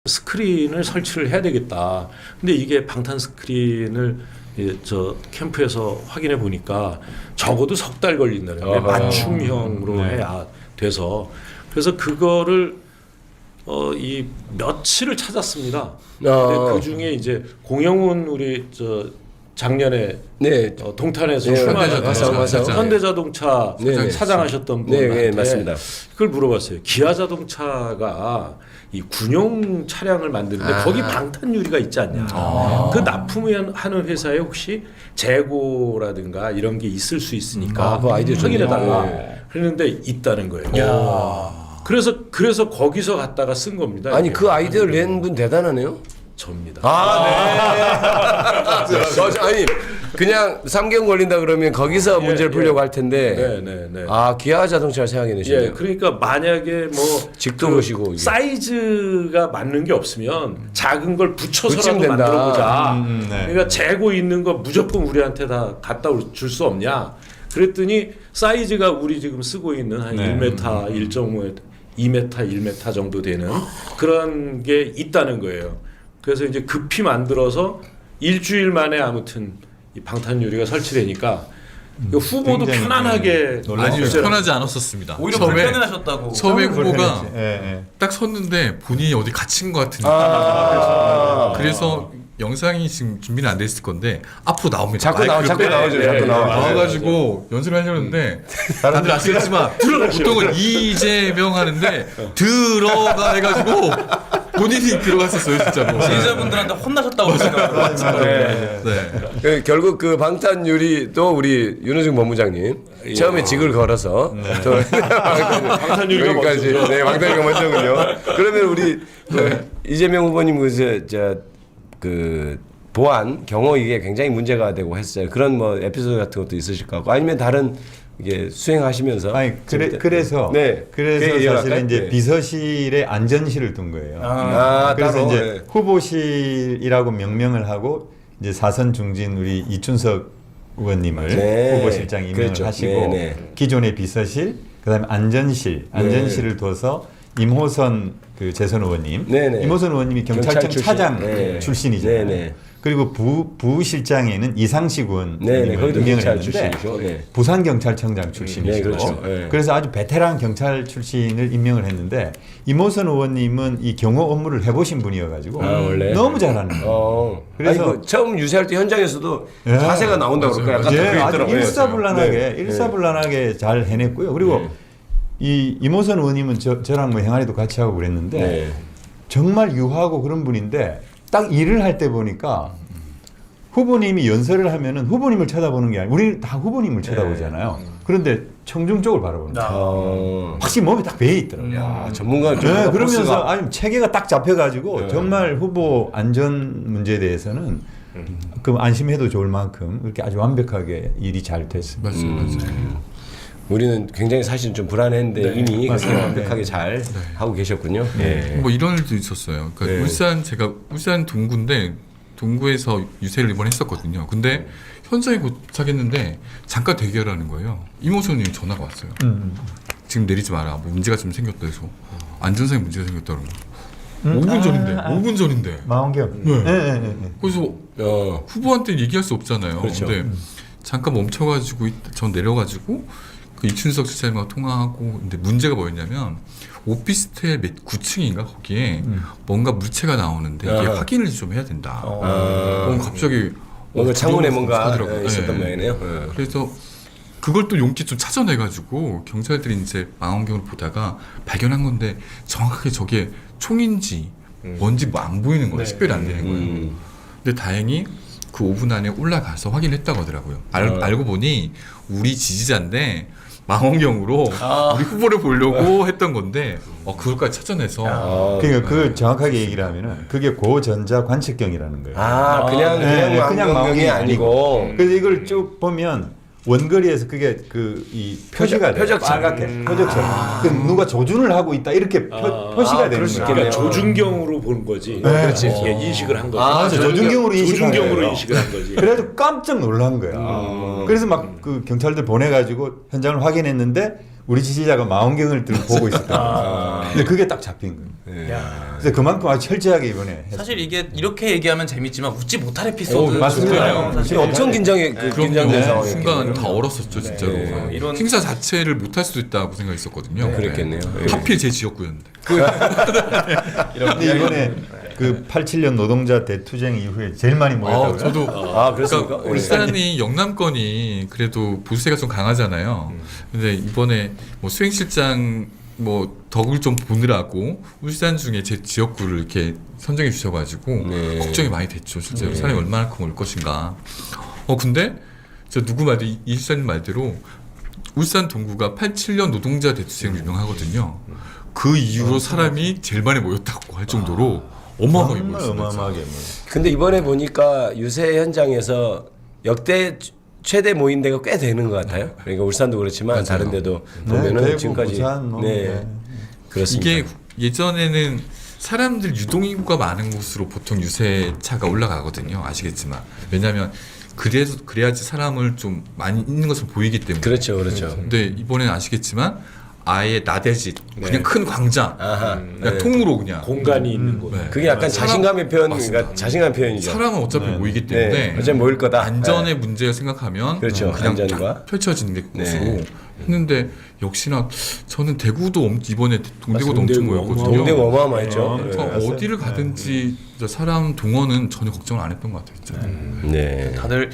스크린을 설치를 해야 되겠다. 근데 이게 방탄 스크린을 저 캠프에서 확인해 보니까 적어도 석 달 걸린다는 거예요. 맞춤형으로 해야 돼서. 그래서 그거를 이 며칠을 찾았습니다. 근데 그 중에 이제 공영훈 우리 저 작년에 동탄에서 현대자동차 사장하셨던 분한테 맞습니다. 그걸 물어봤어요. 기아자동차가 이 군용 차량을 만드는데 거기 방탄유리가 있지 않냐. 그 납품하는 회사에 혹시 재고라든가 이런 게 있을 수 있으니까 확인해달라. 그랬는데 있다는 거예요. 그래서 거기서 갔다가 쓴 겁니다. 아니 그 아이디어를 낸 분 대단하네요. 접니다. 아니 그냥 3개월 걸린다 그러면 거기서 문제를 풀려고 할 텐데. 기아 자동차를 생각해내시네요. 그러니까 만약에 뭐 직도 보시고 사이즈가 맞는 게 없으면 작은 걸 붙여서라도 만들어보자. 그러니까 재고 있는 거 무조건 우리한테 다 갖다 줄 수 없냐. 그랬더니 사이즈가 우리 지금 쓰고 있는 한 1m, 1.5m, 2m, 1m 정도 되는 그런 게 있다는 거예요. 그래서 이제 급히 만들어서 일주일 만에 아무튼 이 방탄유리가 설치되니까 후보도 편안하게 아니요, 편하지 않았었습니다. 오히려 불편해하셨다고. 처음에 후보가 딱 섰는데 본인이 어디 갇힌 것 같은 느낌. 그래서 영상이 지금 준비는 안 돼 있을 건데 앞으로 나옵니다. 자꾸 나오죠. 나와가지고 연습을 하려는데 다들 아시겠지만 보통은 이재명 하는데 들어가 해가지고 본인이 들어갔었어요 진짜로. 지휘자분들한테 혼나셨다고 생각해요. 결국 그 방탄유리도 우리 윤호중 법무장님 처음에 직을 걸어서 방탄유리가 여기까지 방탄유리가 먼저군요. 그러면 우리 이재명 후보님 그 보안 경호 이게 굉장히 문제가 되고 했어요. 그런 뭐 에피소드 같은 것도 있으실 것 같고 아니면 다른 이게 수행하시면서 그래서 사실은 이제 비서실에 안전실을 둔 거예요. 그래서 따로, 이제 후보실이라고 명명을 하고 이제 사선 중진 우리 이춘석 의원님을 후보실장 임명을 하시고 기존의 비서실 그다음에 안전실을 둬서 임호선 그 재선 의원님, 임호선 의원님이 경찰청 차장 출신이잖아요. 그리고 부실장에는 이상식 의원님을 임명을 했는데 부산경찰청장 출신이시고 그래서 아주 베테랑 경찰 출신을 임명을 했는데 임호선 의원님은 이 경호 업무를 해보신 분이어가지고 너무 잘하는 거예요. 그래서 처음 유세할 때 현장에서도 자세가 나온다고 그럴까요? 아주 일사불란하게 잘 해냈고요. 그리고 이 임호선 의원님은 저랑 뭐 행안위도 같이 하고 그랬는데 정말 유하고 그런 분인데 딱 일을 할 때 보니까 후보님이 연설을 하면은 후보님을 쳐다보는 게 아니고 우리 다 후보님을 쳐다보잖아요. 그런데 청중 쪽을 바라보는 거예요. 확실히 몸에 딱 배어 있더라고요. 전문가 그러면서 아니 체계가 딱 잡혀가지고 정말 후보 안전 문제에 대해서는 그 안심해도 좋을 만큼 그렇게 아주 완벽하게 일이 잘 됐습니다. 맞습니다. 우리는 굉장히 사실 좀 불안했는데 이미 그렇게 완벽하게 잘 하고 계셨군요. 뭐 이런 일도 있었어요. 그러니까 울산 동구인데 동구에서 유세를 이번에 했었거든요. 근데 현장에 도착했는데 잠깐 대기하라는 거예요. 임호선님이 전화가 왔어요. 지금 내리지 마라. 뭐 문제가 좀 생겼다 해서 안전상에 문제가 생겼다 그러고 5분 전인데. 망원경. 그래서 후보한테 얘기할 수 없잖아요. 근데 잠깐 멈춰가지고 전 내려가지고 그 이춘석 지사님과 통화하고 근데 문제가 뭐였냐면 오피스텔 9층인가 거기에 뭔가 물체가 나오는데 이게 확인을 좀 해야 된다. 갑자기 뭔가 창문에 뭔가 있었던 모양이네요. 그래서 그걸 또 용기 좀 찾아내가지고 경찰들이 이제 망원경을 보다가 발견한 건데 정확하게 저게 총인지 뭔지 뭐 안 보이는 거예요. 식별이 안 되는 거예요. 근데 다행히 그 5분 안에 올라가서 확인했다고 하더라고요. 알고 보니 우리 지지자인데 망원경으로 우리 후보를 보려고 했던 건데 그걸까지 찾아내서 그러니까 그 정확하게 얘기를 하면은 그게 고전자 관측경이라는 거예요. 그냥 망원경이 아니고 그래서 이걸 쭉 보면 원거리에서 그게 이 표시가 돼요. 빨갛게 표적처럼. 누가 조준을 하고 있다 이렇게 표시가 되는 거예요. 그러니까 조준경으로 본 거지. 그렇지. 인식을 한 거지. 조준경으로 인식을 한 거지. 그래도 깜짝 놀란 거야. 그래서 막 그 경찰들 보내가지고 현장을 확인했는데 우리 지지자가 망원경을 들고 보고 있었다. 근데 그게 딱 잡힌 거예요. 야. 그래서 그만큼 아주 철저하게 이번에 했어요. 사실 이게 이렇게 얘기하면 재밌지만 웃지 못할 에피소드. 맞습니다. 사실 엄청 긴장된 그럼요. 상황이 순간 다 얼었었죠 진짜로. 이런- 행사 자체를 못 할 수도 있다고 생각했었거든요. 그랬겠네요. 하필 제 지역구였는데. 근데 이번에 그 87년 노동자 대투쟁 이후에 제일 많이 모였다고요? 저도 그렇습니까? 그러니까 울산이 영남권이 그래도 보수세가 좀 강하잖아요. 근데 이번에 뭐 수행실장 뭐 덕을 좀 보느라고 울산 중에 제 지역구를 이렇게 선정해 주셔가지고 네. 걱정이 많이 됐죠. 실제로 사람이 얼마만큼 올 것인가. 근데 저 누구 말도 이실사님 말대로 울산 동구가 87년 노동자 대투쟁 유명하거든요. 그 이후로 사람이 제일 많이 모였다고 할 정도로 어마어마하게 정말 모였어요. 어마어마하게 모였어요. 근데 이번에 보니까 유세 현장에서 역대 최대 모인 데가 꽤 되는 것 같아요. 그러니까 울산도 그렇지만 맞아요. 다른 데도 네, 보면은 대구, 지금까지 부산 뭐, 네. 그렇습니다. 이게 예전에는 사람들 유동인구가 많은 곳으로 보통 유세차가 올라가거든요. 아시겠지만 왜냐하면 그래야지 사람을 좀 많이 있는 것으로 보이기 때문에. 그렇죠. 근데 이번에는 아시겠지만 아예 나대지 그냥 큰 광장 아하. 그냥 통으로 그냥 공간이 있는 곳. 네. 그게 약간 자신감의 표현, 맞습니다. 그러니까 자신감 표현이죠. 사람은 어차피 모이기 때문에 네, 어차피 모일 거다. 안전의 문제를 생각하면 그렇죠. 그냥 안전과. 딱 펼쳐지는 곳으로 네. 했는데 역시나 저는 대구도 이번에 동대구도 엄청 동대구 모였거든요. 동대가 어마어마했죠. 그러니까 네. 어디를 가든지 사람 동원은 전혀 걱정을 안 했던 것 같아요. 진짜. 네. 다들